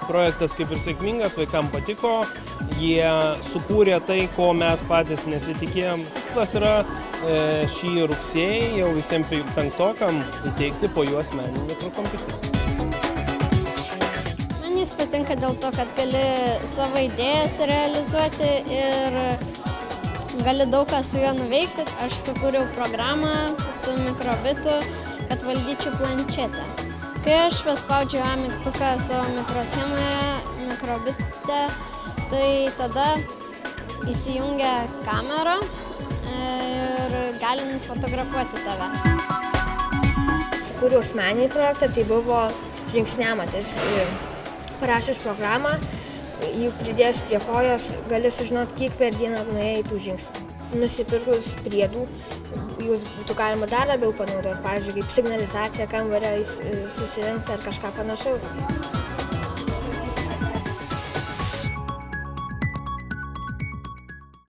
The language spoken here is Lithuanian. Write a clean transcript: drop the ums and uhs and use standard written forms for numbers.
projektas kaip ir sėkmingas, vaikams patiko, jie sukūrė tai, ko mes patys nesitikėjom. Tikslas yra šį rugsėjį jau visiems penktokam įteikti po jų asmeninį mikrokompiuterį. Man jis patinka dėl to, kad gali savo idėjas realizuoti ir gali daug ką su juo nuveikti. Aš sukūriau programą su mikrobitu, kad valdyčiau planšetę. Kai aš paspaudžiu A mygtuką savo mikroschemoje, mikrobite, tai tada įsijungia kamera ir gali nufotografuoti tave. Sukūriau asmeninį projektą, tai buvo žingsniamatis. Parašęs programą, jį pridėjęs prie kojos, gali sužinoti, kiek per dieną nuėjai tų žingsnių. Nusipirkus priedų, jūs būtų galima dar labiau panaudoti, pavyzdžiui, kaip signalizacija kambario susirinkti ar kažką panašaus.